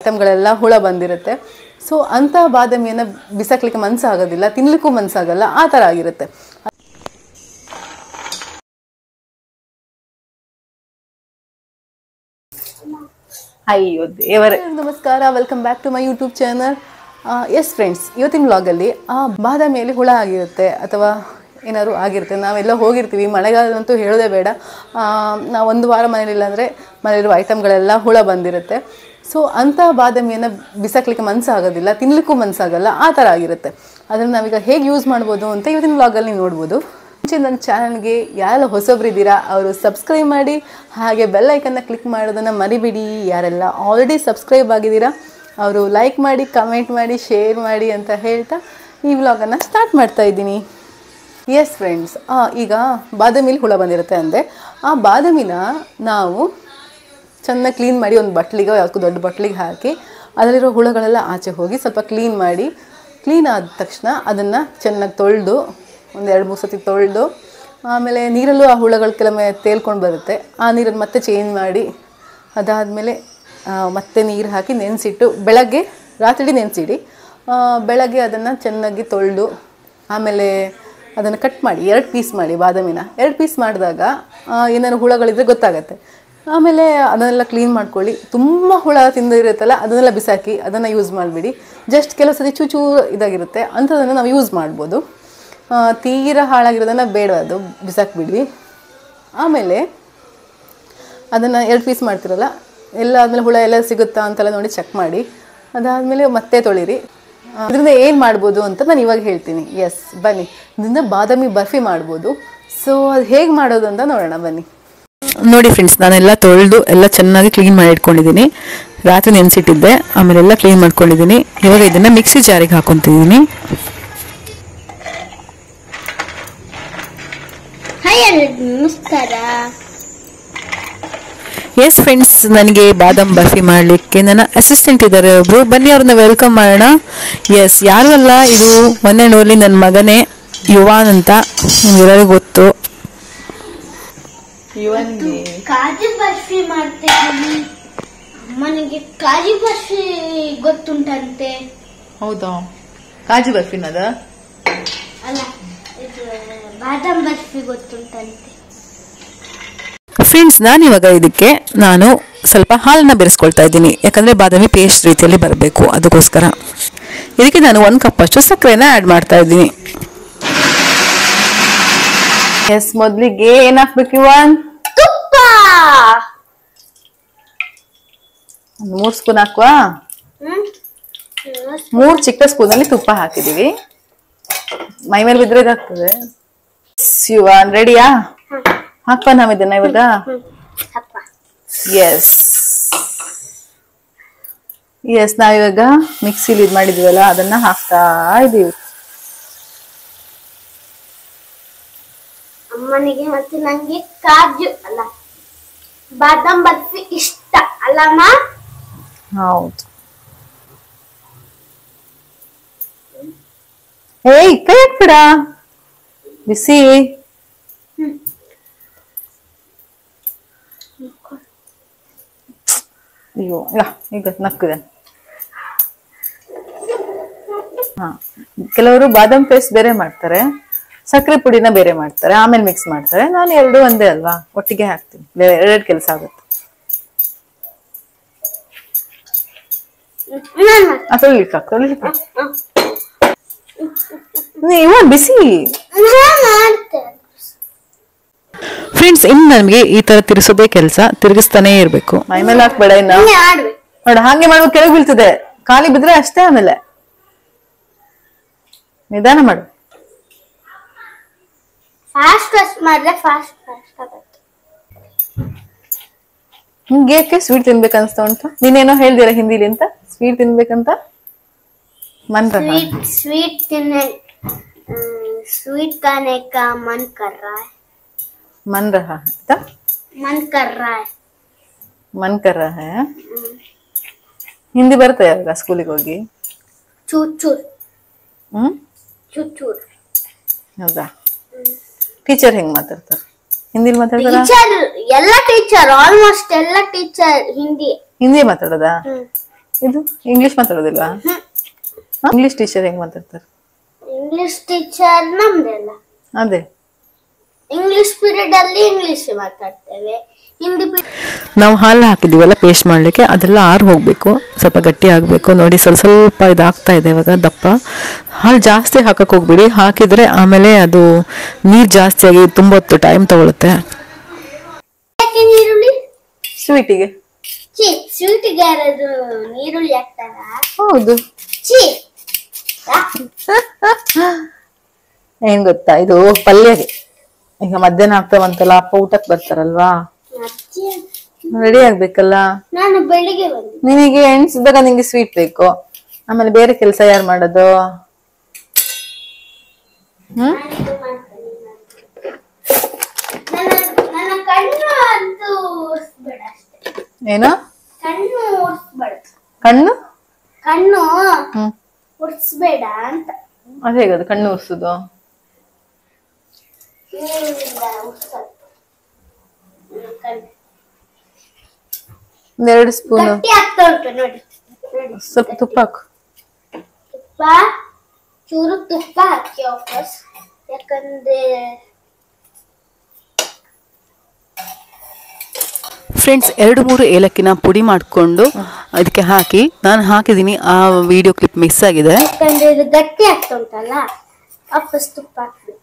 ಐಟಮ್ಗಳೆಲ್ಲ ಹುಳ ಬಂದಿರುತ್ತೆ. ಸೊ ಅಂಥ ಬಾದಾಮಿಯನ್ನು ಬಿಸಾಕ್ಲಿಕ್ಕೆ ಮನಸ್ಸಾಗೋದಿಲ್ಲ, ತಿನ್ನಲಿಕ್ಕೂ ಮನಸ್ಸಾಗಲ್ಲ, ಆ ಥರ ಆಗಿರುತ್ತೆ. ಅಯ್ಯೋ ದೇವರೇ, ನಮಸ್ಕಾರ, welcome back to my YouTube channel. Yes friends, ಇವತ್ತಿನ ವ್ಲಾಗಲ್ಲಿ ಬಾದಾಮಿಯಲ್ಲಿ ಹುಳ ಆಗಿರುತ್ತೆ ಅಥವಾ ಏನಾದ್ರು ಆಗಿರುತ್ತೆ. ನಾವೆಲ್ಲ ಹೋಗಿರ್ತೀವಿ, ಮಳೆಗಾಲದಂತೂ ಹೇಳೋದೇ ಬೇಡ. ನಾವು ಒಂದು ವಾರ ಮನೇಲಿಲ್ಲ ಅಂದರೆ ಮನೆಯಲ್ಲಿರುವ ಐಟಮ್ಗಳೆಲ್ಲ ಹುಳ ಬಂದಿರುತ್ತೆ. ಸೊ ಅಂಥ ಬಾದಾಮಿಯನ್ನು ಬಿಸಾಕ್ಲಿಕ್ಕೆ ಮನಸ್ಸಾಗೋದಿಲ್ಲ, ತಿನ್ನಲಿಕ್ಕೂ ಮನಸ್ಸಾಗಲ್ಲ, ಆ ಥರ ಆಗಿರುತ್ತೆ. ಅದನ್ನು ನಾವೀಗ ಹೇಗೆ ಯೂಸ್ ಮಾಡ್ಬೋದು ಅಂತ ಇವತ್ತಿನ ವ್ಲಾಗಲ್ಲಿ ನೀವು ನೋಡ್ಬೋದು. ಮುಂಚೆ ನನ್ನ ಚಾನಲ್ಗೆ ಯಾರೆಲ್ಲ ಹೊಸಬ್ರಿದ್ದೀರಾ ಅವರು ಸಬ್ಸ್ಕ್ರೈಬ್ ಮಾಡಿ, ಹಾಗೆ ಬೆಲ್ ಐಕನ್ನ ಕ್ಲಿಕ್ ಮಾಡೋದನ್ನು ಮರಿಬಿಡಿ. ಯಾರೆಲ್ಲ ಆಲ್ರೆಡಿ ಸಬ್ಸ್ಕ್ರೈಬ್ ಆಗಿದ್ದೀರಾ ಅವರು ಲೈಕ್ ಮಾಡಿ, ಕಮೆಂಟ್ ಮಾಡಿ, ಶೇರ್ ಮಾಡಿ ಅಂತ ಹೇಳ್ತಾ ಈ ವ್ಲಾಗನ್ನು ಸ್ಟಾರ್ಟ್ ಮಾಡ್ತಾ ಇದ್ದೀನಿ. ಎಸ್ ಫ್ರೆಂಡ್ಸ್, ಈಗ ಬಾದಾಮಿಲಿ ಹುಳ ಬಂದಿರುತ್ತೆ ಅಂದೆ. ಆ ಬಾದಾಮಿನ ನಾವು ಚೆನ್ನಾಗಿ ಕ್ಲೀನ್ ಮಾಡಿ ಒಂದು ಬಟ್ಲಿಗೆ, ಯಾವ್ದು ದೊಡ್ಡ ಬಟ್ಲಿಗೆ ಹಾಕಿ ಅದರಲ್ಲಿರೋ ಹುಳಗಳೆಲ್ಲ ಆಚೆ ಹೋಗಿ ಸ್ವಲ್ಪ ಕ್ಲೀನ್ ಮಾಡಿ, ಕ್ಲೀನ್ ಆದ ತಕ್ಷಣ ಅದನ್ನು ಚೆನ್ನಾಗಿ ತೊಳೆದು ಒಂದು 2-3 ಸತಿ ತೊಳೆದು, ಆಮೇಲೆ ನೀರಲ್ಲೂ ಆ ಹುಳಗಳು ಕೆಲವೊಮ್ಮೆ ತೇಲ್ಕೊಂಡು ಬರುತ್ತೆ. ಆ ನೀರನ್ನು ಮತ್ತೆ ಚೇಂಜ್ ಮಾಡಿ, ಅದಾದಮೇಲೆ ಮತ್ತೆ ನೀರು ಹಾಕಿ ನೆನೆಸಿಟ್ಟು, ಬೆಳಗ್ಗೆ ರಾತ್ರಿ ನೆನೆಸಿಡಿ, ಬೆಳಗ್ಗೆ ಅದನ್ನು ಚೆನ್ನಾಗಿ ತೊಳೆದು ಆಮೇಲೆ ಅದನ್ನು ಕಟ್ ಮಾಡಿ 2 ಪೀಸ್ ಮಾಡಿ. ಬಾದಾಮಿನ 2 ಪೀಸ್ ಮಾಡಿದಾಗ ಏನಾದ್ರು ಹುಳಗಳಿದ್ರೆ ಗೊತ್ತಾಗತ್ತೆ. ಆಮೇಲೆ ಅದನ್ನೆಲ್ಲ ಕ್ಲೀನ್ ಮಾಡ್ಕೊಳ್ಳಿ. ತುಂಬ ಹುಳ ತಿಂದಿರುತ್ತಲ್ಲ ಅದನ್ನೆಲ್ಲ ಬಿಸಾಕಿ, ಅದನ್ನು ಯೂಸ್ ಮಾಡಿಬಿಡಿ. ಜಸ್ಟ್ ಕೆಲವು ಸತಿ ಚೂಚೂ ಇದಾಗಿರುತ್ತೆ, ಅಂಥದನ್ನು ನಾವು ಯೂಸ್ ಮಾಡ್ಬೋದು. ತೀರ ಹಾಳಾಗಿರೋದನ್ನು ಬೇಡ, ಅದು ಬಿಸಾಕಿಬಿಡ್ವಿ. ಆಮೇಲೆ ಅದನ್ನು 2 ಪೀಸ್ ಮಾಡ್ತಿರಲ್ಲ, ಎಲ್ಲ ಆದಮೇಲೆ ಹುಳ ಎಲ್ಲ ಸಿಗುತ್ತಾ ಅಂತೆಲ್ಲ ನೋಡಿ ಚೆಕ್ ಮಾಡಿ, ಅದಾದಮೇಲೆ ಮತ್ತೆ ತೊಳಿರಿ. ಇದರಿಂದ ಏನು ಮಾಡ್ಬೋದು ಅಂತ ನಾನು ಇವಾಗ ಹೇಳ್ತೀನಿ. ಎಸ್, ಬನ್ನಿ, ಇದರಿಂದ ಬಾದಾಮಿ ಬರ್ಫಿ ಮಾಡ್ಬೋದು. ಸೊ ಅದು ಹೇಗೆ ಮಾಡೋದು ಅಂತ ನೋಡೋಣ, ಬನ್ನಿ. ನೋಡಿ ಫ್ರೆಂಡ್ಸ್, ನಾನೆಲ್ಲ ತೊಳೆದು ಎಲ್ಲ ಚೆನ್ನಾಗಿ ಕ್ಲೀನ್ ಮಾಡಿ ಇಟ್ಕೊಂಡಿದ್ದೀನಿ. ರಾತ್ರಿ ನೆನೆಸಿಟ್ಟಿದ್ದೆ, ಆಮೇಲೆ ಎಲ್ಲ ಕ್ಲೀನ್ ಮಾಡ್ಕೊಂಡಿದ್ದೀನಿ. ಇವಾಗ ಇದನ್ನು ಮಿಕ್ಸಿ ಜಾರಿಗೆ ಹಾಕೊತಿದ್ದೀನಿ. ನಮಸ್ಕಾರ. ಎಸ್ ಫ್ರೆಂಡ್ಸ್, ನನಗೆ ಬಾದಾಮ್ ಬರ್ಫಿ ಮಾಡಲಿಕ್ಕೆ ನನ್ನ ಅಸಿಸ್ಟೆಂಟ್ ಇದ್ದಾರೆ ಒಬ್ರು, ಬನ್ನಿ ಅವ್ರನ್ನ ವೆಲ್ಕಮ್ ಮಾಡೋಣ. ಎಸ್, ಯಾರು ಅಲ್ಲ, ಇದು ಒನ್ ಆ್ಯಂಡ್ ಓನ್ಲಿ ನನ್ನ ಮಗನೇ ಯುವಾನ್ ಅಂತ, ಎಲ್ಲರಿಗೂ ಗೊತ್ತು. ಕಾಜು ಬರ್ಫಿ ಮಾಡ್ತಿದ್ದೀನಿ. ಅಮ್ಮನಿಗೆ ಕಾಜು ಬರ್ಫಿ ಗೊತ್ತುಂಟಂತೆ. ಹೌದಾ? ಕಾಜು ಬರ್ಫಿನದ ಅಲ್ಲ, ಇದು ಬಾದಾಮ್ ಬರ್ಫಿ ಗೊತ್ತುಂಟಂತೆ. ಫ್ರೆಂಡ್ಸ್, ನಾನಿವಾಗ ಇದಕ್ಕೆ ಸ್ವಲ್ಪ ಹಾಲನ್ನ ಬೆರೆಸ್ಕೊಳ್ತಾ ಇದ್ದೀನಿ, ಯಾಕಂದರೆ ಬಾದಾಮಿ ಪೇಸ್ಟ್ ರೀತಿಯಲ್ಲಿ ಬರಬೇಕು. ಅದಕ್ಕೋಸ್ಕರ ಇದಕ್ಕೆ ನಾನು 1 ಕಪ್ ಅಷ್ಟು ಸಕ್ಕರೆನ ಆ್ಯಡ್ ಮಾಡ್ತಾ ಇದ್ದೀನಿ. ಎಸ್, ಮೊದಲಿಗೆ ಏನು ಹಾಕ್ಬೇಕು ಇವನ್? ತುಪ್ಪ 3 ಸ್ಪೂನ್ ಹಾಕುವ. 3 ಚಿಕ್ಕ ಸ್ಪೂನಲ್ಲಿ ತುಪ್ಪ ಹಾಕಿದೀವಿ. ಮೈ ಮೇಲೆ ಬಿದ್ರೆ ಇದಾಗ್ತದೆ. ಶಿವನ್ ರೆಡಿಯಾ? ಹಾಕುವ ನಾವು ಇದನ್ನ ಇವಾಗ. ಎಸ್ ಎಸ್, ನಾವಿವಾಗ ಮಿಕ್ಸಿಲಿ ಇದು ಮಾಡಿದ್ವಲ್ಲ ಅದನ್ನ ಹಾಕ್ತಾ ಇದೀವಿ. ಅಮ್ಮನಿಗೆ ಮತ್ತೆ ನಂಗೆ ಕಾಜು ಅಲ್ಲ ಬಾದಾಮ್ ಬರ್ಫಿ ಇಷ್ಟ ಅಲ್ಲಮ್ಮ? ಹೌದು. ಏಯ್, ಕೈ ಹಾಕ್ಬಿಡ, ಬಿಸಿ. ಅಯ್ಯೋ, ಈಗ ನಕ್ಕಿದೆ. ಕೆಲವರು ಬಾದಾಮ್ ಪೇಸ್ಟ್ ಬೇರೆ ಮಾಡ್ತಾರೆ, ಸಕ್ಕರೆ ಪುಡಿನ ಬೇರೆ ಮಾಡ್ತಾರೆ, ಆಮೇಲೆ ಮಿಕ್ಸ್ ಮಾಡ್ತಾರೆ. ನಾನು 2 ಒಂದೇ ಅಲ್ವಾ, ಒಟ್ಟಿಗೆ ಹಾಕ್ತೀನಿ, 2 ಕೆಲಸ ಆಗುತ್ತೆ. ಬಿಸಿ. ಫ್ರೆಂಡ್ಸ್, ಇನ್ನು ನಮಗೆ ಈ ತರ ತಿರ್ಸೋದೇ ಕೆಲಸ, ತಿರುಗಿಸ್ತಾನೆ ಇರ್ಬೇಕು. ಮೈ ಮೇಲೆ ಹಾಕ್ಬೇಡ, ಇನ್ನ ನೋಡ, ಹಾಗೆ ಮಾಡುವ ಕೆಳಗೆ ಬೀಳ್ತದೆ. ಖಾಲಿ ಬಿದ್ರೆ ಅಷ್ಟೇ, ಆಮೇಲೆ ನಿಧಾನ ಮಾಡು. ನಿಮ್ಗೆ ಯಾಕೆ ಸ್ವೀಟ್ ತಿನ್ಬೇಕು ಅನ್ಸ್ತಾ ಉಂಟು? ನೀನೇನೋ ಹೇಳ್ದಿರ ಹಿಂದಿಲಿ ಅಂತ, ಸ್ವೀಟ್ ತಿನ್ಬೇಕಂತ. स्वीट खाने का मन कर रहा है. मन रहा है? मन कर रहा है. मन कर रहा है. हिंदी बरता है स्कूल होगी? चूर चूर. चूर चूर. ಹೌದಾ? ಟೀಚರ್ ಹೆಂಗ್ ಮಾತಾಡ್ತಾರೆ? ಹಿಂದಿಲಿ ಮಾತಾಡ್ತಾರಾ? ಟೀಚರ್ ಎಲ್ಲ ಟೀಚರ್ ಆಲ್ಮೋಸ್ಟ್ ಎಲ್ಲ ಟೀಚರ್ ಹಿಂದಿ ಮಾತಾಡೋದಾ? ಇದು ಇಂಗ್ಲಿಷ್ ಮಾತಾಡೋದಿಲ್ವಾ? ಇಂಗ್ಲಿಷ್ ಟೀಚರ್ ಹೆಂಗ್ ಮಾತಾಡ್ತಾರೆ? ಇಂಗ್ಲಿಷ್ ಟೀಚರ್ ನಮ್ದೆಲ್ಲ ಅದೇ ಇಂಗ್ಲಿಷ್ ಪೀರಿಯಡ್ ಅಲ್ಲಿ ಇಂಗ್ಲಿಷ್ ಮಾತಾಡ್ತೇವೆ. ಹಿಂದಿ ನಾವು ಹಾಲು ಹಾಕಿದೀವಲ್ಲ ಪೇಸ್ಟ್ ಮಾಡ್ಲಿಕ್ಕೆ, ಅದೆಲ್ಲ ಆರು ಹೋಗ್ಬೇಕು, ಸ್ವಲ್ಪ ಗಟ್ಟಿ ಆಗ್ಬೇಕು. ನೋಡಿ ಸ್ವಲ್ಪ ಸ್ವಲ್ಪ ಇದಾಗ್ತಾ ಇದೆ ಇವಾಗ ದಪ್ಪ. ಹಾಲು ಜಾಸ್ತಿ ಹಾಕಕ್ ಹೋಗ್ಬಿಡಿ, ಹಾಕಿದ್ರೆ ಆಮೇಲೆ ಅದು ನೀರ್ ಜಾಸ್ತಿ ಆಗಿ ತುಂಬ ಹೊತ್ತು ಟೈಮ್ ತಗೊಳುತ್ತೆ. ನೀರುಳ್ಳಿ ಸ್ವೀಟಿಗೆ ಸ್ವೀಟಿಗೆ ಯಾರಾದ್ರು ನೀರುಳ್ಳಿ ಹಾಕ್ತಾರ? ಹೌದು. ಏನ್ ಗೊತ್ತಾ, ಇದು ಪಲ್ಯಗೆ. ಈಗ ಮಧ್ಯಾಹ್ನ ಆಗ್ತಾವಂತಲ್ಲ, ಅಪ್ಪ ಊಟಕ್ಕೆ ಬರ್ತಾರಲ್ವಾ, ರೆಡಿ ಆಗ್ಬೇಕಲ್ಲ. ನಾನು ಬೆಳಿಗ್ಗೆ ಬಂದೆ. ನಿನಗೆ ಎಣ್ಸಿದಾಗ ನಿಂಗೆ ಸ್ವೀಟ್ ಬೇಕು, ಆಮೇಲೆ ಬೇರೆ ಕೆಲಸ ಯಾರು ಮಾಡೋದು? ನನ್ನ ಕಣ್ಣು ಅಂತೂ ಉರ್ಸ್ಬೇಡ ಅಷ್ಟೇ. ಏನು ಕಣ್ಣು ಉರ್ಸ್ಬೇಡ. ಕಣ್ಣು ಕಣ್ಣು ಉರ್ಸ್ಬೇಡ ಅಂತ. ಅದ ಹೇಗದು ಕಣ್ಣು ಉರ್ಸುದು? ಒಂದೆರಡು ಸ್ಪೂನ್ ಗಟ್ಟಿ ಆಗ್ತಾ ಉಂಟು ನೋಡಿ. ಸ್ವಲ್ಪ ತುಪ್ಪ ಹಾಕು. ತುಪ್ಪ ಚೂರು ತುಪ್ಪ ಹಾಕಿ ವಾಪಸ್, ಯಾಕಂದ್ರೆ ಫ್ರೆಂಡ್ಸ್ 2-3 ಏಲಕ್ಕಿನ ಪುಡಿ ಮಾಡಿಕೊಂಡು ಅದಕ್ಕೆ ಹಾಕಿ ನಾನು ಹಾಕಿದ್ದೀನಿ. ಆ ವಿಡಿಯೋ ಕ್ಲಿಪ್ ಮಿಸ್ ಆಗಿದೆ. ಯಾಕಂದ್ರೆ ಇದು ಗಟ್ಟಿ ಆಗ್ತಾ ಉಂಟಲ್ಲ, ವಾಪಸ್ ತುಪ್ಪ ಹಾಕ್ಬೇಕು.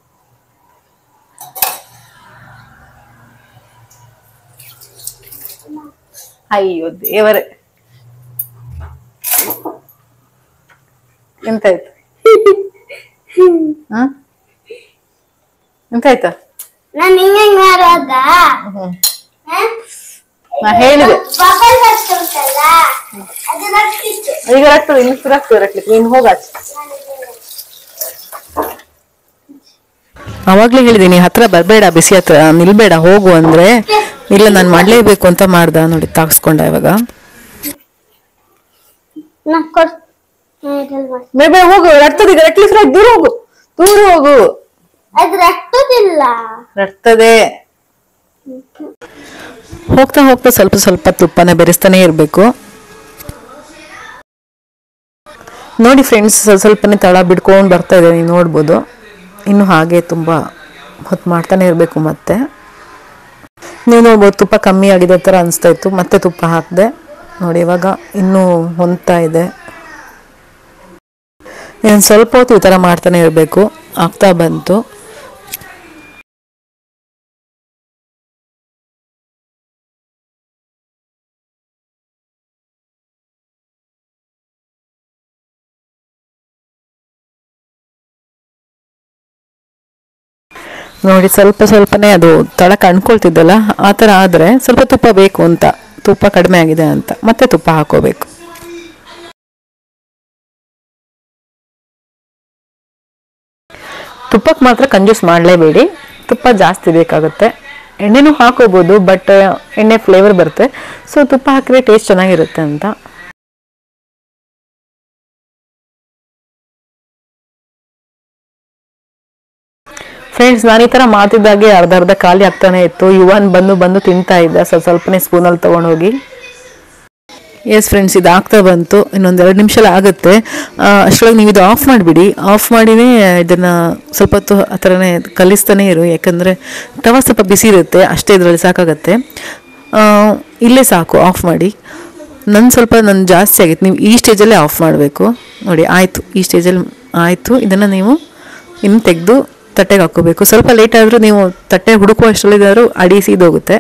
ಅಯ್ಯೋ ದೇವರೇ, ಎಂತಾಯ್ತು? ಎಂತಾಯ್ತಾ? ನಾನು ಹಿಂಗೆ ಮಾಡೋದ? ನಾ ಹೇಳಿದೆ ಬಬಲ್ ಬರ್ತಾ ಉಂಟಲ್ಲ, ಅದು ರಟ್ಟಿತ್ತು. ಈಗ ರಟ್ಟದು, ಇನ್ನು ಸುರಾಗ್ತದೆ ರಟ್ಲಿಕ್ಕೆ. ನೀನು ಹೋಗಾಚೆ. ಅವಾಗ್ಲೇ ಹೇಳಿದೀನಿ ಹತ್ರ ಬರ್ಬೇಡ, ಬಿಸಿ ಹತ್ರ ನಿಲ್ಬೇಡ, ಹೋಗು ಅಂದ್ರೆ ಇಲ್ಲ ನಾನು ಮಾಡ್ಲೇಬೇಕು ಅಂತ ಮಾಡ್ದ. ನೋಡಿ ತಾಗಿಸ್ಕೊಂಡ ಇವಾಗ. ಬೇಡ ಹೋಗು, ರಟ್ತದೆ ಈಗ, ರಟ್ಲಿಕ್ಕೆ ದೂರ ಹೋಗು, ದೂರ ಹೋಗು. ಅದು ರಟ್ಟುದಿಲ್ಲ. ರಟ್ತದೆ. ಹೋಗ್ತಾ ಹೋಗ್ತಾ ಸ್ವಲ್ಪ ಸ್ವಲ್ಪ ತುಪ್ಪನ ಬೆರೆಸ್ತಾನೆ ಇರಬೇಕು. ನೋಡಿ ಫ್ರೆಂಡ್ಸ್, ಸ್ವಲ್ಪನೇ ತಳ ಬಿಡ್ಕೊಂಡು ಬರ್ತಾ ಇದೆ, ನೀವು ನೋಡ್ಬೋದು. ಇನ್ನು ಹಾಗೆ ತುಂಬ ಹೊತ್ತು ಮಾಡ್ತಾನೆ ಇರಬೇಕು. ಮತ್ತೆ ನೀವು ನೋಡ್ಬೋದು ತುಪ್ಪ ಕಮ್ಮಿ ಆಗಿದೆ ಥರ ಅನಿಸ್ತಾ ಇತ್ತು, ಮತ್ತೆ ತುಪ್ಪ ಹಾಕಿದೆ. ನೋಡಿ ಇವಾಗ ಇನ್ನೂ ಹೊಂದ್ತಾ ಇದೆ. ಇನ್ನೊಂದು ಸ್ವಲ್ಪ ಹೊತ್ತು ಈ ಥರ ಮಾಡ್ತಾನೆ ಇರಬೇಕು. ಆಗ್ತಾ ಬಂತು. ನೋಡಿ ಸ್ವಲ್ಪ ಸ್ವಲ್ಪನೇ ಅದು ತಳ ಕಣ್ಕೊಳ್ತಿದ್ದಲ್ಲ, ಆ ಥರ ಆದರೆ ಸ್ವಲ್ಪ ತುಪ್ಪ ಬೇಕು ಅಂತ, ತುಪ್ಪ ಕಡಿಮೆ ಆಗಿದೆ ಅಂತ ಮತ್ತೆ ತುಪ್ಪ ಹಾಕೋಬೇಕು. ತುಪ್ಪಕ್ಕೆ ಮಾತ್ರ ಕಂಜೂಸ್ ಮಾಡಲೇಬೇಡಿ, ತುಪ್ಪ ಜಾಸ್ತಿ ಬೇಕಾಗುತ್ತೆ. ಎಣ್ಣೆನೂ ಹಾಕೋಬೋದು, ಬಟ್ ಎಣ್ಣೆ ಫ್ಲೇವರ್ ಬರುತ್ತೆ, ಸೊ ತುಪ್ಪ ಹಾಕಿದ್ರೆ ಟೇಸ್ಟ್ ಚೆನ್ನಾಗಿರುತ್ತೆ ಅಂತ. ಫ್ರೆಂಡ್ಸ್, ನಾನು ಈ ಥರ ಮಾತಿದ್ದಾಗೆ ಅರ್ಧ ಖಾಲಿ ಆಗ್ತಾನೆ ಇತ್ತು. ಯುವನ್ ಬಂದು ತಿಂತಾ ಇದ್ದ, ಸ್ವಲ್ಪನೇ ಸ್ಪೂನಲ್ಲಿ ತೊಗೊಂಡೋಗಿ. ಎಸ್ ಫ್ರೆಂಡ್ಸ್, ಇದು ಆಗ್ತಾ ಬಂತು. ಇನ್ನೊಂದು 2 ನಿಮಿಷ ಆಗುತ್ತೆ. ಅಷ್ಟರೊಳಗೆ ನೀವು ಇದು ಆಫ್ ಮಾಡಿಬಿಡಿ. ಆಫ್ ಮಾಡಿನೇ ಇದನ್ನು ಸ್ವಲ್ಪ ಹೊತ್ತು ಆ ಥರನೇ ಕಲಿಸ್ತಾನೆ ಇರು, ಯಾಕಂದರೆ ತವ ಸ್ವಲ್ಪ ಬಿಸಿ ಇರುತ್ತೆ, ಅಷ್ಟೇ ಇದರಲ್ಲಿ ಸಾಕಾಗತ್ತೆ. ಇಲ್ಲೇ ಸಾಕು, ಆಫ್ ಮಾಡಿ. ನನ್ನ ಜಾಸ್ತಿ ಆಗಿತ್ತು, ನೀವು ಈ ಸ್ಟೇಜಲ್ಲೇ ಆಫ್ ಮಾಡಬೇಕು. ನೋಡಿ ಆಯಿತು, ಈ ಸ್ಟೇಜಲ್ಲಿ ಆಯಿತು. ಇದನ್ನು ನೀವು ಇನ್ನು ತೆಗೆದು ತಟ್ಟೆಗೆ ಹಾಕೋಬೇಕು. ಸ್ವಲ್ಪ ಲೇಟ್ ಆದರೂ ನೀವು ತಟ್ಟೆ ಹುಡುಕುವ ಅಷ್ಟರಲ್ಲಿದ್ದಾದರೂ ಅಡಿ ಸೀದೋಗುತ್ತೆ.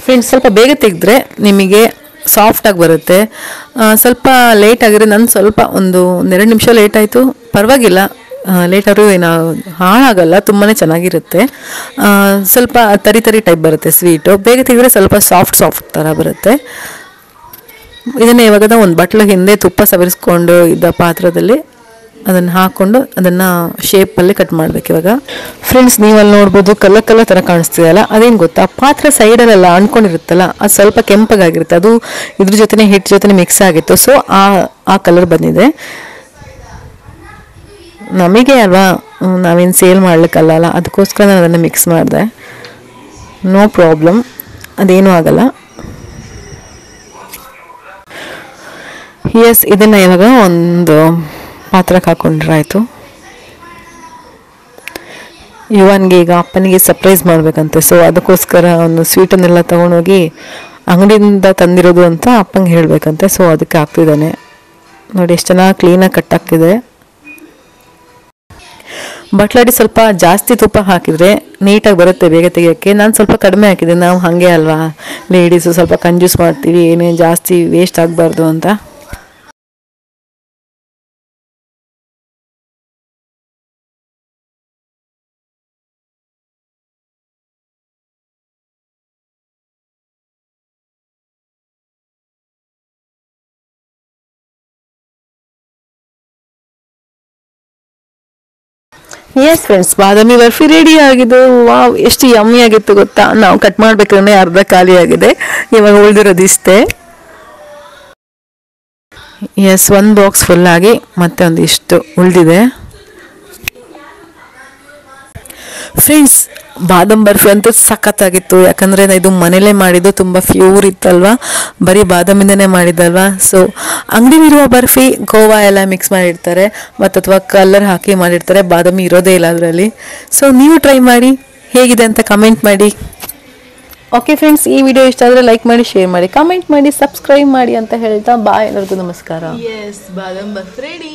ಫ್ರೆಂಡ್ಸ್, ಸ್ವಲ್ಪ ಬೇಗ ತೆಗೆದ್ರೆ ನಿಮಗೆ ಸಾಫ್ಟಾಗಿ ಬರುತ್ತೆ. ಸ್ವಲ್ಪ ಲೇಟ್ ಆಗಿದ್ರೆ ಸ್ವಲ್ಪ ಒಂದು 2 ನಿಮಿಷ ಲೇಟ್ ಆಯಿತು, ಪರವಾಗಿಲ್ಲ. ಲೇಟ್ ಆದರೂ ಏನು ಹಾಳಾಗಲ್ಲ, ತುಂಬಾ ಚೆನ್ನಾಗಿರುತ್ತೆ. ಸ್ವಲ್ಪ ತರಿ ಟೈಪ್ ಬರುತ್ತೆ ಸ್ವೀಟು. ಬೇಗ ತೆಗೆದ್ರೆ ಸ್ವಲ್ಪ ಸಾಫ್ಟ್ ಥರ ಬರುತ್ತೆ. ಇದನ್ನು ಇವಾಗ ಒಂದು ಬಟ್ಲು ಹಿಂದೆ ತುಪ್ಪ ಸವರಿಸ್ಕೊಂಡು ಇದ್ದ ಪಾತ್ರದಲ್ಲಿ ಅದನ್ನು ಹಾಕ್ಕೊಂಡು ಅದನ್ನು ಶೇಪಲ್ಲಿ ಕಟ್ ಮಾಡಬೇಕು. ಇವಾಗ ಫ್ರೆಂಡ್ಸ್, ನೀವಲ್ಲಿ ನೋಡ್ಬೋದು ಕಲ್ಲ ಥರ ಕಾಣಿಸ್ತಿದೆಯಲ್ಲ, ಅದೇನು ಗೊತ್ತಾ, ಪಾತ್ರ ಸೈಡಲ್ಲೆಲ್ಲ ಅಂದ್ಕೊಂಡಿರುತ್ತಲ್ಲ, ಅದು ಸ್ವಲ್ಪ ಕೆಂಪಗಾಗಿರುತ್ತೆ. ಅದು ಇದ್ರ ಜೊತೆ ಹಿಟ್ಟು ಜೊತೆ ಮಿಕ್ಸ್ ಆಗಿತ್ತು, ಸೊ ಆ ಕಲರ್ ಬಂದಿದೆ. ನಮಗೆ ಅಲ್ವಾ, ನಾವೇನು ಸೇಲ್ ಮಾಡ್ಲಿಕ್ಕಲ್ಲ, ಅದಕ್ಕೋಸ್ಕರ ನಾನು ಅದನ್ನು ಮಿಕ್ಸ್ ಮಾಡಿದೆ. ನೋ ಪ್ರಾಬ್ಲಮ್, ಅದೇನೂ ಆಗಲ್ಲ. ಎಸ್, ಇದನ್ನು ಇವಾಗ ಒಂದು ಪಾತ್ರಕ್ಕೆ ಹಾಕೊಂಡ್ರೆ ಆಯಿತು. ಯುವನ್ಗೆ ಈಗ ಅಪ್ಪನಿಗೆ ಸರ್ಪ್ರೈಸ್ ಮಾಡಬೇಕಂತೆ. ಸೊ ಅದಕ್ಕೋಸ್ಕರ ಒಂದು ಸ್ವೀಟನ್ನೆಲ್ಲ ತೊಗೊಂಡೋಗಿ ಅಂಗಡಿಯಿಂದ ತಂದಿರೋದು ಅಂತ ಅಪ್ಪಂಗೆ ಹೇಳಬೇಕಂತೆ. ಸೊ ಅದಕ್ಕೆ ಹಾಕ್ತಿದ್ದಾನೆ. ನೋಡಿ ಎಷ್ಟು ಚೆನ್ನಾಗಿ ಕ್ಲೀನಾಗಿ ಕಟ್ಟಾಗ್ತಿದೆ. ಬಟ್ಲಾಡಿ ಸ್ವಲ್ಪ ಜಾಸ್ತಿ ತುಪ್ಪ ಹಾಕಿದರೆ ನೀಟಾಗಿ ಬರುತ್ತೆ ಬೇಗ ತೆಗಿಯೋಕ್ಕೆ. ನಾನು ಸ್ವಲ್ಪ ಕಡಿಮೆ ಹಾಕಿದ್ದೆ. ನಾವು ಹಾಗೆ ಅಲ್ವಾ ಲೇಡೀಸು, ಸ್ವಲ್ಪ ಕಂಜೂಸ್ ಮಾಡ್ತೀವಿ, ಏನೇ ಜಾಸ್ತಿ ವೇಸ್ಟ್ ಆಗಬಾರ್ದು ಅಂತ. ಎಸ್ ಫ್ರೆಂಡ್ಸ್, ಬಾದಾಮಿ ಬರ್ಫಿ ರೆಡಿ ಆಗಿದೆ. ವಾವ್, ಎಷ್ಟು ಯಮ್ಮಿ ಆಗಿತ್ತು ಗೊತ್ತಾ. ನಾವು ಕಟ್ ಮಾಡ್ಬೇಕಂದ್ರೆ ಅರ್ಧ ಖಾಲಿ ಆಗಿದೆ, ಇವಾಗ ಉಳಿದಿರೋದು ಇಷ್ಟೇ. ಎಸ್, ಒಂದು ಬಾಕ್ಸ್ ಫುಲ್ ಆಗಿ ಮತ್ತೆ ಒಂದಿಷ್ಟು ಉಳಿದಿದೆ. ಫ್ರೆಂಡ್ಸ್, ಬಾದಾಮ್ ಬರ್ಫಿ ಅಂತೂ ಸಖತ್ತಾಗಿತ್ತು. ಯಾಕಂದರೆ ಇದು ಮನೇಲೇ ಮಾಡಿದ್ದು, ತುಂಬ ಪ್ಯೂರ್ ಇತ್ತಲ್ವ, ಬರೀ ಬಾದಾಮಿಂದನೇ ಮಾಡಿದ್ದಲ್ವ. ಸೊ ಅಂಗಡಿಲಿರುವ ಬರ್ಫಿ ಗೋವಾ ಎಲ್ಲ ಮಿಕ್ಸ್ ಮಾಡಿರ್ತಾರೆ, ಮತ್ತು ಅಥವಾ ಕಲರ್ ಹಾಕಿ ಮಾಡಿರ್ತಾರೆ, ಬಾದಾಮಿ ಇರೋದೇ ಇಲ್ಲ ಅದರಲ್ಲಿ. ಸೊ ನೀವು ಟ್ರೈ ಮಾಡಿ, ಹೇಗಿದೆ ಅಂತ ಕಮೆಂಟ್ ಮಾಡಿ. ಓಕೆ ಫ್ರೆಂಡ್ಸ್, ಈ ವಿಡಿಯೋ ಇಷ್ಟ ಆದರೆ ಲೈಕ್ ಮಾಡಿ, ಶೇರ್ ಮಾಡಿ, ಕಮೆಂಟ್ ಮಾಡಿ, ಸಬ್ಸ್ಕ್ರೈಬ್ ಮಾಡಿ ಅಂತ ಹೇಳ್ತಾ ಬಾಯ್, ಎಲ್ಲರಿಗೂ ನಮಸ್ಕಾರ. ಎಸ್, ಬಾದಾಮ್ ಬರ್ಫಿ ರೆಡಿ.